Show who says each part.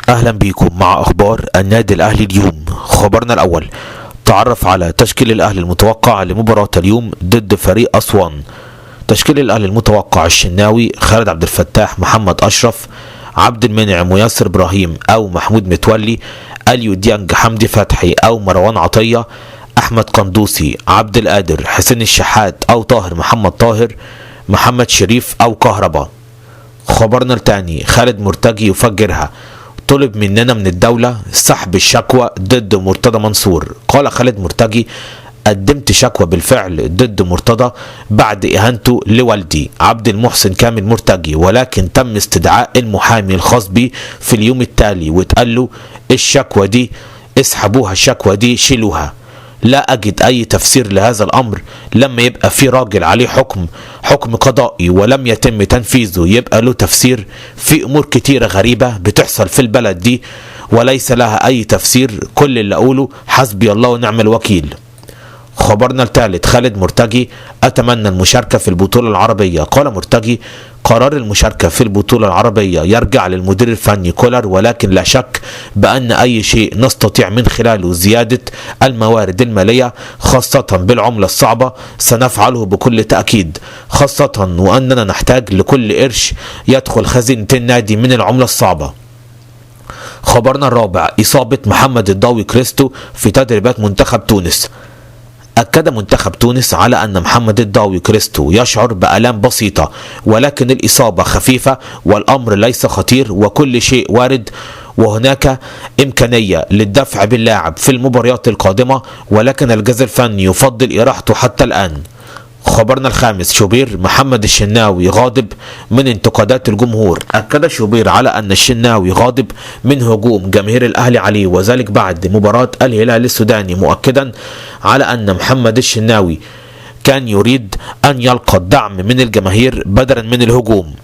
Speaker 1: أهلا بيكم مع أخبار النادي الأهلي اليوم. خبرنا الأول: تعرف على تشكيل الأهلي المتوقع لمباراة اليوم ضد فريق أسوان. تشكيل الأهلي المتوقع: الشناوي، خالد عبد الفتاح، محمد أشرف، عبد المنعم وياسر إبراهيم أو محمود متولي، أليو ديانج، حمدي فتحي أو مروان عطية، أحمد قندوسي، عبد القادر، حسين الشحات أو طاهر محمد طاهر، محمد شريف أو كهربا. خبرنا الثاني: خالد مرتجي يفجرها، طلب مننا من الدولة سحب الشكوى ضد مرتضى منصور. قال خالد مرتجي: قدمت شكوى بالفعل ضد مرتضى بعد إهانته لوالدي عبد المحسن كامل مرتجي، ولكن تم استدعاء المحامي الخاص بي في اليوم التالي واتقال له الشكوى دي اسحبوها، الشكوى دي شيلوها. لا أجد أي تفسير لهذا الأمر. لما يبقى في راجل عليه حكم قضائي ولم يتم تنفيذه يبقى له تفسير؟ في أمور كتيرة غريبة بتحصل في البلد دي وليس لها أي تفسير. كل اللي أقوله حسبي الله ونعم الوكيل. خبرنا الثالث: خالد مرتجي: أتمنى المشاركة في البطولة العربية. قال مرتجي: قرار المشاركة في البطولة العربية يرجع للمدير الفني كولر، ولكن لا شك بأن أي شيء نستطيع من خلاله زيادة الموارد المالية خاصة بالعملة الصعبة سنفعله بكل تأكيد، خاصة وأننا نحتاج لكل قرش يدخل خزينة النادي من العملة الصعبة. خبرنا الرابع: إصابة محمد الضاوي كريستو في تدريبات منتخب تونس. أكد منتخب تونس على أن محمد الضاوي كريستو يشعر بآلام بسيطة، ولكن الإصابة خفيفة والأمر ليس خطير وكل شيء وارد، وهناك إمكانية للدفع باللاعب في المباريات القادمة، ولكن الجهاز الفني يفضل إراحته حتى الآن. خبرنا الخامس: شوبير: محمد الشناوي غاضب من انتقادات الجمهور. أكد شوبير على أن الشناوي غاضب من هجوم جماهير الأهلي عليه، وذلك بعد مباراة الهلال السوداني، مؤكدا على أن محمد الشناوي كان يريد أن يلقى الدعم من الجماهير بدلا من الهجوم.